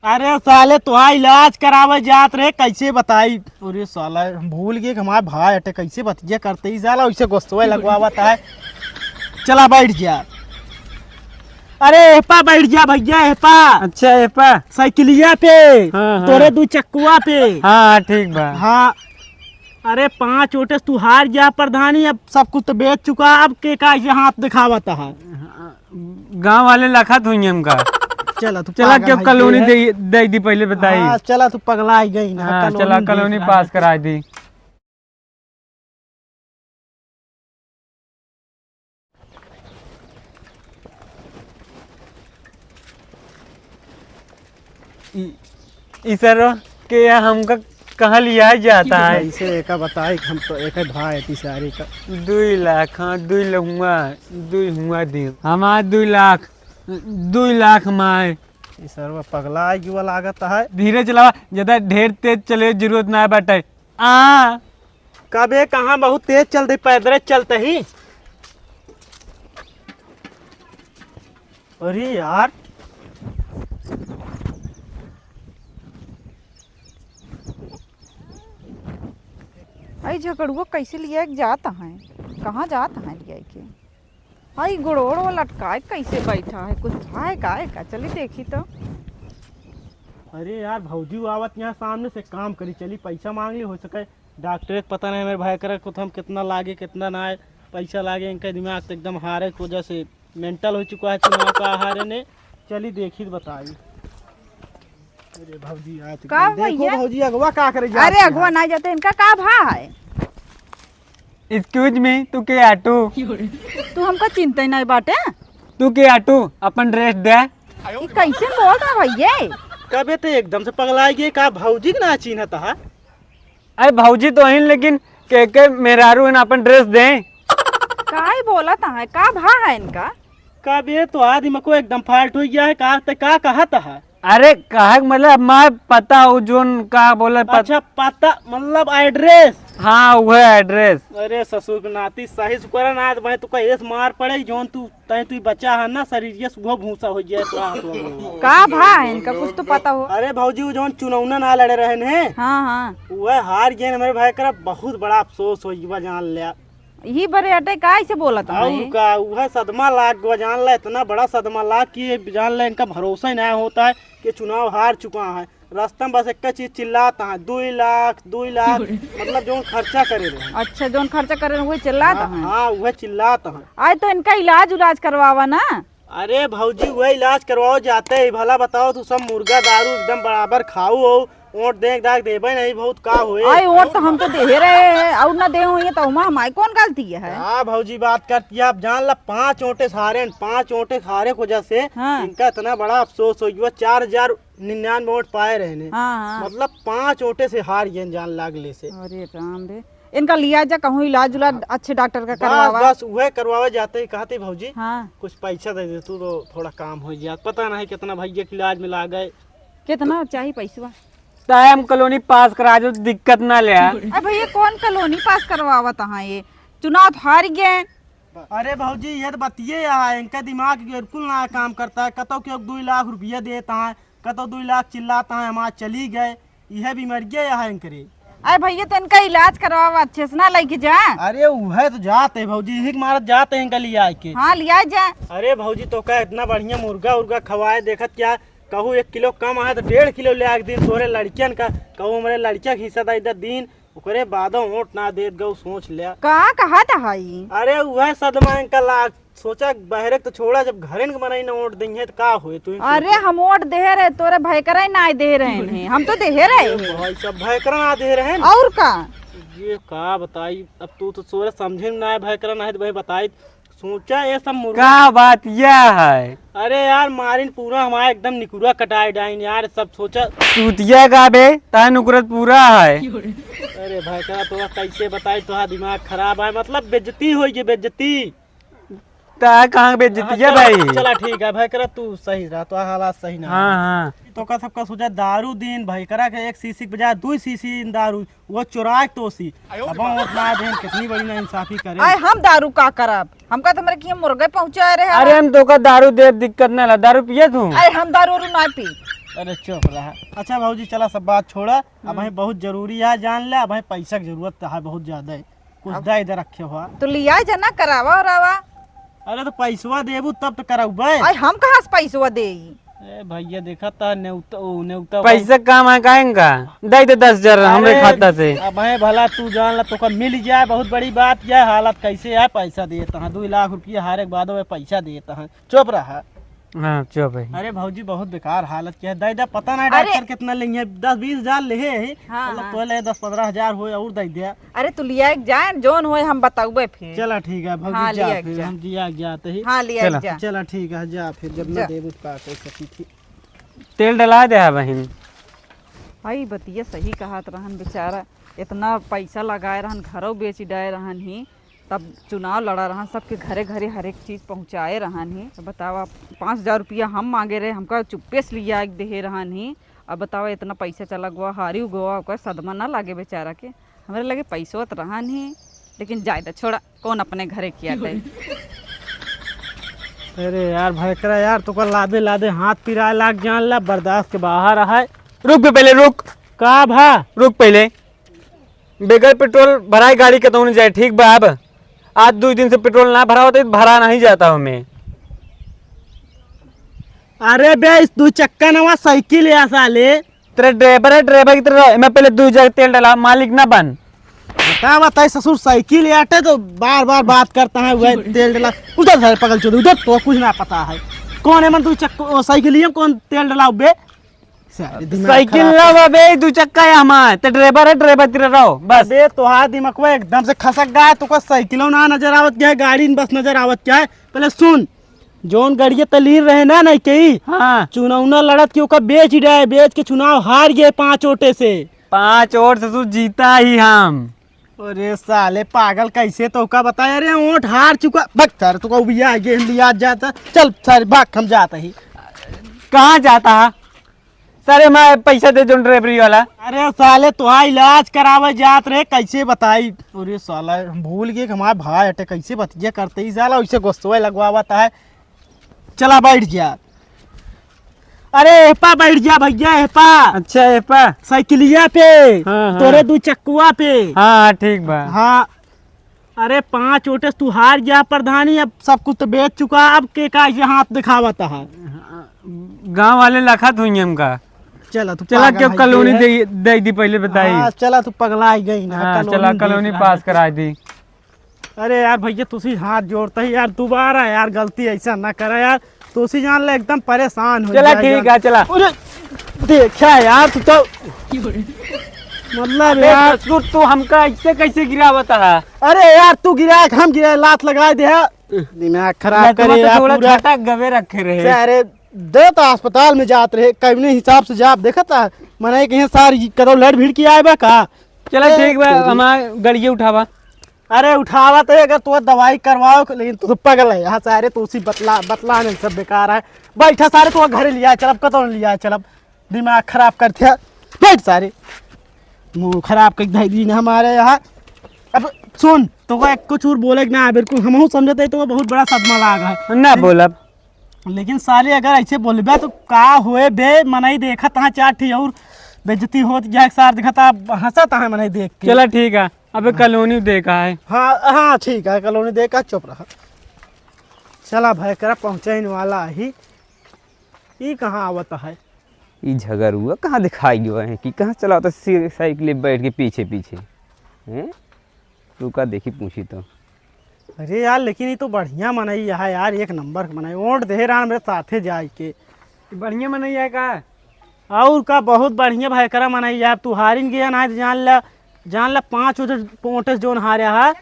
अरे साले तुहा इलाज करावे जात रहे कैसे बताई। अरे साला हम भूल गए कि हमारे भाई अटे कैसे भतीजा करते ही साला वैसे गोस्तवे लगवावत है। चला बैठ जा। अरे एपा बैठ जा भैया एपा। अच्छा एपा साइकिलिया पे। हाँ। तोरे दू चक्कुआ पे। हाँ ठीक बा। हाँ अरे 5 ओटे तू हार गया प्रधानी, अब सब कुछ तो बेच चुका, अब के का हाथ दिखावता है। गांव वाले लखत हुई हमका। चला तू चला क्यों कॉलोनी दे दी पहले बताई। हाँ, चला तू पगला ही गई ना। हाँ, चला कॉलोनी पास करा दी। इसरो के हमका कहाँ लिया जाता है। इसे एक बताए हम तो एक भाई तिसारी का 2 लाख। हाँ 2 लूंगा 2 हुआ दी हमार 2 लाख 2 लाख हमारे। सर्व पगला युवा लागत है। धीरे चलावा, ज्यादा ढेर तेज चले जरूरत ना बाटे। आ कबे कहाँ बहुत तेज चलते, पैदल चलते ही। अरे यार आई झगड़ुआ कैसे लिया जाता है, कहाँ जाता है लिया के। आई गुड़ोड़ वो लटकाए कैसे बैठा है, कुछ भाई गाय का चली देखी तो। अरे यार भौजी आवत यहाँ सामने से काम करी चली, पैसा मांग ली हो सके। डॉक्टर पता नहीं मेरे भाई करे को हम कितना लागे कितना ना है पैसा लागे। इनका दिमाग तो एकदम हारे की वजह से मेंटल हो चुका है चुनाव का हारे ने। चली देखी बताई। अरे भौजी आज का देखो भैया? भौजी अगवा का करे अरे अगवा ना जाते, इनका का भा है। एक्सक्यूज मी, तू के आटू तू हमका चिंता ही नहीं बाटे। तू के आटू अपन ड्रेस दे। ये कैसे बोल रहा भैया। कबे तो एकदम से पगला गए का भौजी के ना चिन्हत है। अरे भौजी तो है लेकिन के मेहरारू है अपन ड्रेस दे। काय बोला था, का भा है इनका। कबे तो आदमी मको एकदम फाल्ट हो गया है। का कहत है। अरे कहा मतलब मैं पता हूँ जोन का बोला अच्छा पता मतलब एड्रेस। हाँ वह एड्रेस। अरे ससुर के नाती सही सुकर ना भाई तू का एस मार पड़े जोन तू बच्चा है ना शरीर सुबह भूसा हो जाए तो का भा है इनका, कुछ तो पता हो। अरे भौजी वो जोन चुनौना ना लड़े रहे ने। हाँ हाँ वह हार गए मेरे भाई कर बहुत बड़ा अफसोस हो गया जान लिया। यही बड़े अटे का ऐसे बोला था। और का वह सदमा लाग गया जान ला, इतना बड़ा सदमा लाग कि जान ला इनका भरोसा ही नहीं होता है कि चुनाव हार चुका है। रास्ता में बस एक चीज चिल्लाता है 2 लाख 2 लाख मतलब जो खर्चा करे रहे। अच्छा जोन खर्चा करे वही चिल्लाता है। हाँ वह चिल्लाता है। आज तो इनका इलाज करवावा ना। अरे भौजी वह इलाज करवाओ जाते ही भला बताओ तू सब मुर्गा दारू एकदम बराबर खाऊ हो ओट देख दाग देबे नहीं बहुत का होए। आई ओट तो हम तो दे रहे हैं और ना दे हुए तो हमारी कौन गलती है। हाँ भौजी बात करती है आप जान ला 5 ओटे हारे 5 ओटे हारे की वजह से हाँ। इनका इतना बड़ा अफसोस हो गया। 4099 वोट पाए रहे हाँ हाँ। मतलब 5 ओटे से हार गए जान लागले से। अरे राम रे, इनका लिया जा कहूँ इलाज उलाज अच्छे डॉक्टर का बस करवावा। बस वह करवावे जाते ही कहते भौजी हाँ कुछ पैसा दे दे तू तो थोड़ा काम हो जाए। पता नहीं कितना भैया के इलाज में ला गए। कितना चाहिए पैसा। हम कॉलोनी पास करा जो दिक्कत ना ले। अरे भैया कौन कॉलोनी पास करवावा था, ये चुनाव हार गए। अरे भौजी ये तो बतिये है इनका दिमाग बिल्कुल ना काम करता है। कतो क्यों 2 लाख रुपया देता है, कतो 2 लाख चिल्लाता है हमारे चली गए। यह भी मर गया है इनकरे। अरे भैया तो इनका इलाज करवावा अच्छे से ना लेके जा। अरे वह तो जाते भौजी यही के मारत जाते हैं इनका लिया के। हाँ लिया जा। अरे भौजी तो क्या इतना बढ़िया मुर्गा उर्गा खवाए देखत क्या कहूँ 1 किलो कम है तो 1.5 किलो ले आके दिन तोरे लड़कियन का कहूँ हमारे लड़किया के हिस्सा था इधर दिन ओकरे बादों वोट ना देत गौ सोच लिया। कहा था भाई। अरे वह सदमा इनका लाग सोचा बहरे तो छोड़ा जब घरे के बनाई ना वोट देंगे तो का हुए तू। अरे हम वोट दे रहे तोरे भाई करे ना दे रहे हैं, हम तो दे रहे हैं। भाई सब भयकरा ना दे रहे हैं और का ये का बताई। अब तू तो सोरे समझे में ना है भयकरा ना है तो भाई बताई सोचा ये सब मुर्गा का बात यह है। अरे यार मारिन पूरा हमारा एकदम निकुरा कटाई डाइन यार सब सोचा। सूतिया का बे ता नुकरत पूरा है। अरे भाई का तो कैसे बताई तो दिमाग खराब है मतलब बेइज्जती होगी बेइज्जती। ता कहाँ बेइज्जती है भाई। चला ठीक है भाई करा तू सही रहा तो हालात सही ना। हाँ हाँ तो का सबका सोचा दारू दिन भाई करा के 1 सीसी के बजाय 2 सीसी दारू वो चुराए तो सी अब उतना दिन कितनी बड़ी ना इंसाफी करे। आए हम दारू का करब, हमका तो मेरे की मुर्गे पहुंचा रहे। अरे हम तो का दारू दे दिक्कत ना ला दारू पिए तू। अरे हम दारू वारू ना पी। अरे चुप रहा। अच्छा भाजी चला सब बात छोड़ा, अब हमें बहुत जरूरी है जान ले, अब हमें पैसा की जरूरत है बहुत ज्यादा है, कुछ दा इधर रखे हुआ। तो लिया जना करावा और आवा। अरे तो पैसवा देबू तब तो कराऊबे। आई हम कहाँ से पैसवा देई? ए भैया देखा था नेउता पैसा काम है काहेंगा, दे दे 10,000 हमरे खाता से। अब है भला तू जान ला तो मिल जाए, बहुत बड़ी बात क्या है, हालत कैसे है, पैसा देता है 2 लाख रुपया हारे के बाद पैसा देता है। चुप रहा। हाँ चुप है। अरे भाजी बहुत बेकार हालत क्या है, दे पता नहीं डॉक्टर कितना लेंगे, 10-20 हजार ले हाँ, मतलब तो ले 10-15 हजार हो और दे दिया। अरे तू लिया जाए जोन होए हम बताऊबे फिर। चला ठीक है हाँ, भाजी जा लिया फिर जा। हम जिया जाते ही। हाँ लिया चला। जा। चला ठीक है जा फिर, जब जा। मैं देबू का कर सकी थी। तेल डला दे है बहन। भाई बतिया सही कहत रहन, बेचारा इतना पैसा लगाए रहन, घरों बेच डाए रहन ही, तब चुनाव लड़ा रहन, सबके घरे घरे हर एक चीज़ पहुँचाए रहन ही। तो बतावा 5,000 रुपया हम मांगे रहे, हमका चुप्पे से लिया दे रहन ही। अब बतावा इतना पैसा चला गवा, हारी गवा, ओकर सदमा ना लागे बेचारा के। हमारे लगे पैसों तो रहन ही, लेकिन जायदा छोड़ा कौन अपने घरे किया गए। अरे यार भाई करा यार, तो लादे लादे हाथ पिराए लाग जान ला, बर्दाश्त के बाहर है। रुक पे पहले रुक, का भा रुक पहले। बेगर पेट्रोल भराई गाड़ी के तो नहीं जाए, ठीक बा। अब आज 2 दिन से पेट्रोल ना भरा होता तो भरा नहीं जाता हमें। अरे बे इस 2 चक्का नवा साइकिल है साले। तेरा ड्राइवर है, ड्राइवर की तरह मैं पहले 2 जगह तेल डाला, मालिक ना बन। बता बताए ससुर साइकिल आटे तो बार बार बात करता है, वह तेल डला उधर से पकड़ चो उधर, तो कुछ ना पता है कौन है मन 2 चक्का साइकिल कौन तेल डला बे। साइकिल ना बे 2 चक्का है हमार, तो ड्राइवर है, ड्राइवर तेरा रहो बस। बे तो दिमाग एकदम से खसक गया, तो साइकिलों ना नजर आवत क्या है, गाड़ी बस नजर आवत क्या है। पहले सुन, जोन गड़िया तलीर रहे ना नहीं कही, हाँ चुनाव लड़त के ओका बेच रहे, बेच के चुनाव हार गए 5 वोटे से। 5 वोट से तू जीता ही हम। अरे साले पागल कैसे तो का बताया, अरे वोट हार चुका बक सर तो उबिया आगे लिया जाता। चल सर भाग हम जाते ही। कहाँ जाता है सर, मैं पैसा दे जो ड्राइवरी वाला। अरे साले तो इलाज करावे जात रहे, कैसे बताई। अरे साला हम भूल गए कि हमारे भाई अटे कैसे भतीजा करते ही साला वैसे गुस्से लगवाता है। चला बैठ जा, अरे एपा बैठ जा भैया एपा। अच्छा एपा साइकिलिया पे, हाँ। तोरे 2 चक्कुआ पे। हाँ ठीक बा। हाँ अरे 5 वोटे तू हार गया प्रधानी, अब सब कुछ तो बेच चुका, अब के का हाथ दिखावता है। गांव वाले लखत हुई हमका। चला तू चला क्यों कॉलोनी दे दी पहले बताई। हाँ, चला तू पगला ही गई ना। हाँ, चला कॉलोनी पास करा दी। अरे यार भैया तुसी हाथ जोड़ता ही यार, दोबारा यार गलती ऐसा ना करा यार, तुसी जान ले एकदम परेशान हो। चला ठीक है चला। अरे देखा यार तू तो मतलब यार तू हमका ऐसे कैसे गिरावता है। अरे यार तू गिरा हम गिरा, लात लगा दे, दिमाग खराब करे यार पूरा। गवे रखे रहे। अरे दे तो अस्पताल में जात रहे, कभी हिसाब से जाप देखा था मने कहीं सारी करो लड़ भीड़ की आए बा का। चला ठीक बा, हमार गाड़िया उठावा। अरे उठावा तो अगर तू दवाई करवाओ, लेकिन तू तो पगल है यहाँ सारे, तो उसी बतला नहीं सब बेकार है। बैठा सारे तो घर लिया चल, अब कतो लिया चल, अब दिमाग खराब करते बैठ सारे, मुंह खराब कर दी हमारे यहाँ। अब सुन तो कुछ और बोले ना, बिल्कुल हम समझते तो बहुत बड़ा सदमा लागा है ना बोलब, लेकिन साले अगर ऐसे बोलबे तो का हुए बे, मनई देखा तहाँ 4 ठी और बेइज्जती होत जाए, सार दिखता हंसता है मनई देख के। चला ठीक है, अबे कॉलोनी देखा है। हाँ हाँ ठीक है, कॉलोनी देखा, चुप रहा। चला भाई करा पहुँचे वाला ही, ये कहाँ आवता है। ये झगड़ुआ कहाँ दिखाई हुआ है कि कहाँ चला होता साइकिल बैठ के पीछे पीछे हैं। रुका देखी पूछी तो। अरे यार लेकिन ये तो बढ़िया मनई है यार, 1 नंबर मनई, वोट दे रहा मेरे साथे जाए के। बढ़िया मनई है का और का बहुत बढ़िया भाई करा मनई यार, तू हारिन गया ना, जान ला 5 वोट जोन हारे है,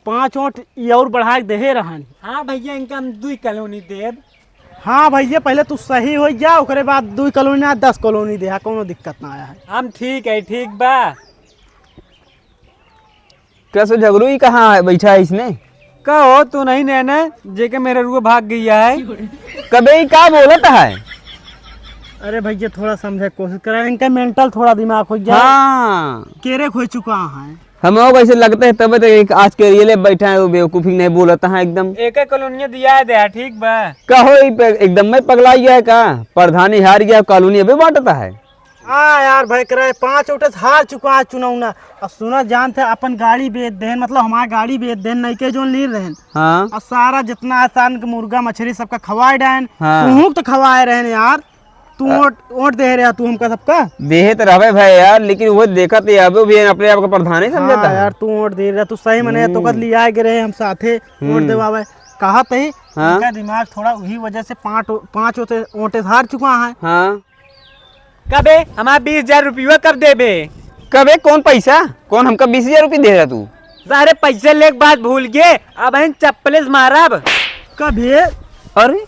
5 वोट और बढ़ा के दे रहन। हाँ भैया इनका हम 2 कॉलोनी देव। हाँ भैया पहले तू सही हो जा, ओकरे बाद 2 कॉलोनी ना 10 कॉलोनी दे, कोनो दिक्कत ना आया है। हम ठीक है, ठीक बा। क्या सो झगड़ू ही कहाँ है बैठा है इसने। कहो तू नहीं नैना जेके मेरे रुआ भाग गया है। कबे ही क्या बोलता है। अरे भैया थोड़ा समझे कोशिश करा, इनका मेंटल थोड़ा दिमाग हो जाए। हाँ केरे खो चुका है। हमें वैसे लगता है तब तो एक आज के रियले बैठा है वो बेवकूफी नहीं बोलता है एकदम। एक कॉलोनी दिया है दे ठीक बा। कहो एकदम में पगला गया है का प्रधानी हार गया कॉलोनी अभी बांटता है। हाँ यार भाई करे 5 ओटे हार चुका है चुनाव। अब सुना जानते अपन गाड़ी बेच देन, मतलब हमारा गाड़ी बेच देन नहीं के जो ली रहन। हाँ और सारा जितना आसान के मुर्गा मछली सबका खवाए डायन। हाँ। तू तो खवाए रहन यार, तू ओट दे रहा तू हमका सबका। देहे तो रहे भाई यार, लेकिन वो देखा तो अब भी अपने आप का प्रधान ही समझता हाँ है यार तू ओट दे रहा, तू सही मने तो कद लिया गिरे हम साथे ओट देवावे कहा तही। हाँ। उनका दिमाग थोड़ा वही वजह से 5 ओटे हार चुका है। हाँ कबे हमारा 20,000 रुपया कब देबे? कबे कौन पैसा कौन हमका 20,000 रुपये दे रहा तू? सारे पैसे लेके बात भूल गए, अब हम चप्पल मारा। कभी अरे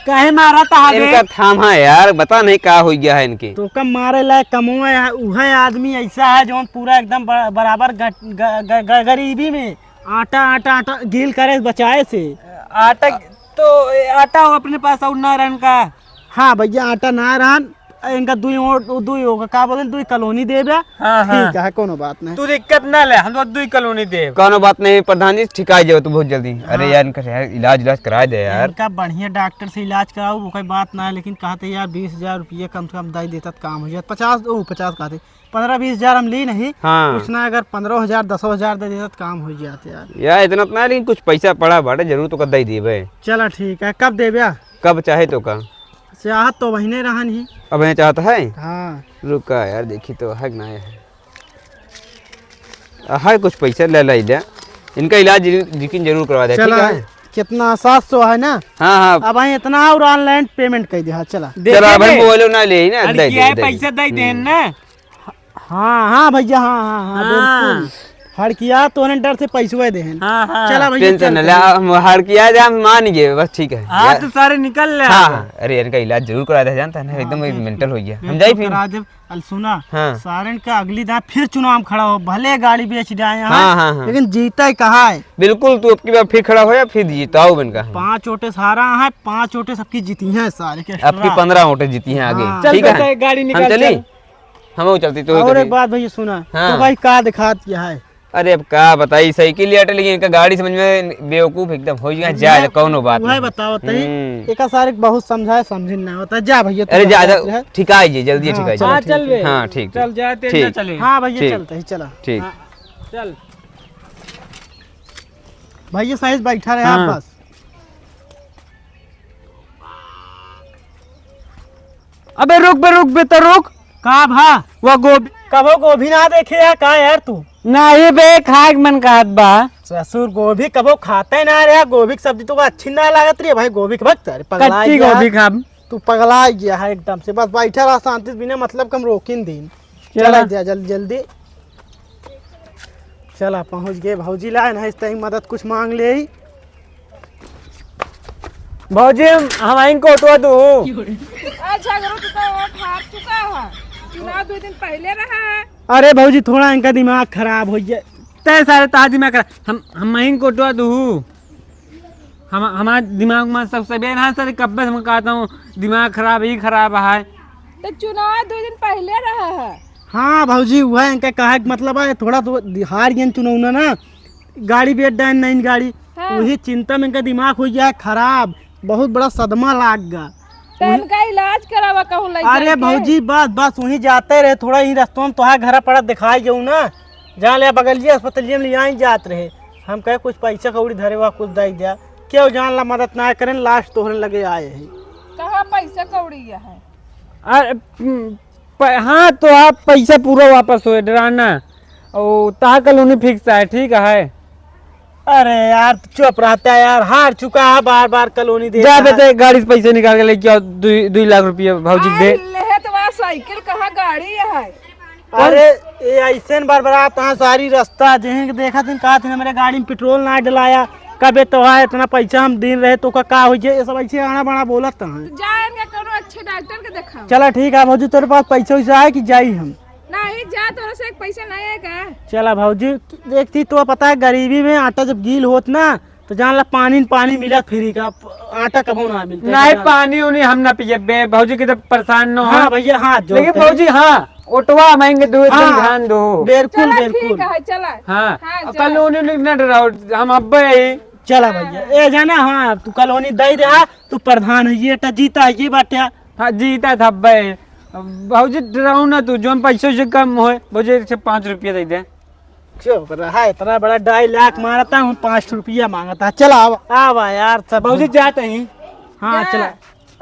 कहे मारा था इनका थाम है यार, बता नहीं क्या हो गया है इनके। तो कम मारे लायक कमोए है, वह आदमी ऐसा है जो पूरा एकदम बराबर गरीबी में आटा आटा आटा गील करे बचाए से। आटा तो आटा हो अपने पास और ना रन का। हाँ भैया आटा ना रहन इनका दुई होगा का बोले दुई कॉलोनी दे बे। हाँ, हाँ। ठीक है कोनो बात नहीं। तू दिक्कत ना ले, हम तो 2 कॉलोनी दे। कौनो बात नहीं प्रधान जी, ठिका जाओ तू बहुत जल्दी। अरे यार इनका यार इलाज करा दे यार। इनका बढ़िया डॉक्टर से इलाज कराओ वो कोई बात ना है, लेकिन कहते यार 20,000 रुपये कम से कम दाई देता तो काम हो जाए। 50 कहते 15-20,000 हम ली नहीं। हाँ कुछ ना अगर 15,000 10,000 दे देता तो काम हो जाते यार। यार इतना तो ना, लेकिन कुछ पैसा पड़ा बाटे जरूर तो कदा ही देवे। चला ठीक है, कब दे बे? कब चाहे तो का चाहत तो वही रहन ही। अब मैं चाहता है। हाँ रुका यार देखी तो है ना है कुछ पैसा ले ला, इनका इलाज यकीन जरूर करवा दे। ठीक चला है कितना 700 है ना। हाँ हाँ अब वही इतना और ऑनलाइन पेमेंट कर दिया। चला चलो भाई मोबाइल ना ले ना दे दे पैसा दे देन ना। हाँ हाँ भैया हाँ हाँ हाँ बिल्कुल हर किया तो डर से पैसे दे। हाँ। चला भैया टेंशन न ले, हम हर किया जाए हम मान गए बस। ठीक है हाँ तो सारे निकल ले। हाँ अरे इनका इलाज जरूर करा दे, जानता है ना एकदम मेंटल हो गया। हम जाए फिर। अल सुना हाँ। सारण का अगली दान फिर चुनाव खड़ा हो, भले गाड़ी बेच जाए हाँ, हाँ, हाँ। लेकिन जीता ही कहा है। बिल्कुल तू अब की बार फिर खड़ा हो या फिर जीताओ बनका। 5 ओटे सारा है, 5 ओटे सबकी जीती हैं सारे के। अब की 15 वोटें जीती हैं आगे। हाँ। ठीक है गाड़ी हम निकल चली, हम चलती तो और एक बात भैया सुना हाँ। तो भाई का दिखा दिया है। अरे अब क्या बताई साइकिल लेटर, लेकिन इनका गाड़ी समझ में बेवकूफ एकदम हो गया। जा कौनो बात वही नहीं। बताओ तही एक सारे बहुत समझाए समझ ना होता। जा भैया अरे जा ठीक है जल्दी ठीक है। हाँ चल बे। हाँ ठीक चल जा तेज ठीक। चले। हाँ भैया ठीक। चलते ही चला। ठीक हाँ, चल भैया सही बैठा रहे हाँ। आप बस। अबे रुक बे तो रुक। का भा वो गोभी कबो गोभी ना देखे है का यार तू? नहीं बे खाए के मन कहत बा। ससुर गोभी कबो खाता ही ना रहा। गोभी की सब्जी तो अच्छी ना लागत रही है भाई। गोभी के भक्त पगला कच्ची गोभी खा। तू पगला गया है एकदम से। बस बैठा रहा शांति से, बिना मतलब कम रोकिन दिन। चला जा जल्दी जल्दी चला पहुंच गए। भौजी लाए ना इस टाइम मदद कुछ मांग ले। भौजी हम को तो दो। अच्छा करो तो वोट हार चुका है, चुनाव 2 दिन पहले रहा है। अरे भौजी थोड़ा इनका दिमाग खराब हो गया। तय सारे ताजी में कर हम को तो दो। हम हमारा दिमाग में सबसे बेन है सर। कब्बे से मैं कहता हूँ दिमाग खराब ही खराब है। तो चुनाव 2 दिन पहले रहा है। हाँ भौजी वह इनका कहा मतलब है थोड़ा तो हार गया चुनाव ना। गाड़ी बेच डाल नई गाड़ी। हाँ। वही चिंता में इनका दिमाग हो गया खराब। बहुत बड़ा सदमा लाग गया। तो इनका इलाज करावा कहूँ ले अरे भौजी बस वहीं जाते रहे, थोड़ा ही रास्तों में तोहार घर पड़ा दिखाई जाऊ ना। जहाँ ले बगलिया अस्पतालिया में ले जात रहे। हम कहे कुछ पैसा कौड़ी धरे हुआ कुछ दे दिया। क्यों जान ला मदद ना करें, लास्ट तोहरे लगे आए है। कहाँ पैसा कौड़ी है? अरे हाँ तो आप पैसा पूरा वापस हो डराना। और ता कॉलोनी फिक्स है। ठीक है। अरे यार चुप रहता है यार। हार चुका है बार बार कॉलोनी दे। जा बेटे गाड़ी से पैसे निकाल के लेके आओ। 2 लाख रुपया भौजी दे। ले तो वहाँ साइकिल कहाँ गाड़ी है? अरे ये ऐसे बरबरात है सारी रास्ता। जहीं देखा थी कहा थी मेरे गाड़ी में पेट्रोल ना डलाया। कबे तो है इतना पैसा हम दिन रहे तो का हो जाए। ये सब ऐसे आना बड़ा बोलत है। जाएंगे कोनो अच्छे डॉक्टर के दिखाओ। चला ठीक है भौजी तेरे पास पैसा वैसा है कि जाई हम? नहीं जा तो से एक पैसा नहीं है का? चला भौजी देखती तो पता है गरीबी में आटा जब गील होत ना तो जान ला पानी मिला फ्री का। आटा कबो ना मिलता। नहीं पानी उनी हम ना पिए बे भौजी की तो परेशान न हो। हाँ भैया हाँ लेकिन भौजी हाँ ऑटोवा महंगे दो हाँ। ध्यान दो। बिल्कुल चला बिल्कुल ठीक है चला। हाँ हाँ, अब चला। कल उन्हें न डराओ हम अब ही चला भैया ए जाना हाँ तू कॉलोनी दे दे तू प्रधान है ये टा जीता है ये बाटे हाँ जीता था भाई। भाजी डराओ ना तू जो हम पैसे से कम हो मुझे 5 रुपया दे दे। चुप रहा इतना बड़ा 2.5 लाख मारता हूँ 5 रुपया मांगता चला आवा यार सब भाजी जाते हैं। हाँ चला।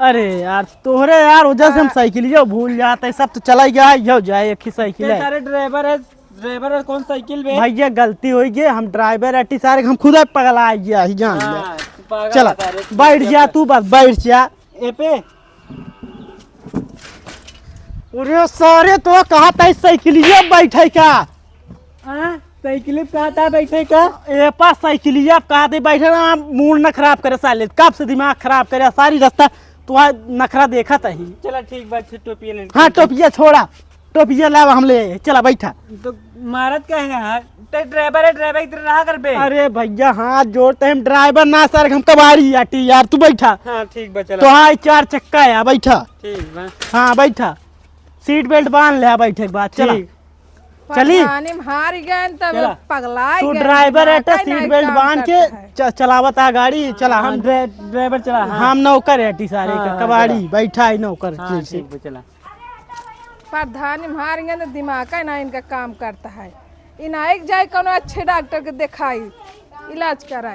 अरे यार तोहरे यार वजह से हम साइकिल जो भूल जाते सब तो चला गया यो जाए एक ही साइकिल है सारे ड्राइवर है कौन साइकिल में भैया गलती हो गई हम ड्राइवर अटी सारे हम खुद पगला गया ही जान लिया चला बैठ जा तू बस बैठ जा ए पे अरे सारे तो कहा था साइकिलिया बैठे का साइकिल कहा था बैठे का ए पास साइकिलिया कहा थे बैठे ना मूड न खराब करे साले कब से दिमाग खराब करे सारी रास्ता तू नखरा देखा था ही चला ठीक बात टोपी ले हाँ टोपिया छोड़ा टोपिया लावा हम ले चला बैठा तो महाराज कहेगा ड्राइवर है ड्राइवर इधर रहा कर बे। अरे भैया हाथ जोड़ते हम ड्राइवर ना सर हम कबाड़ी आटी यार तू बैठा हाँ ठीक बा चला तो हाँ 4 चक्का है बैठा ठीक बा हाँ बैठा सीट बेल्ट बांध ले बैठे के बाद चला चली प्रधानी में हार गए तब चला। पगला तू ड्राइवर है तो सीट बेल्ट बांध के चलावत आ गाड़ी चला हम ड्राइवर चला हम नौकर है सारे का हाँ, कबाड़ी बैठा है नौकर हाँ जैसे। ठीक बा चला। प्रधानी में हार गए तो दिमाग का ना इनका काम करता है। इन एक जाए कोनो अच्छे डॉक्टर के दिखाई इलाज कराई।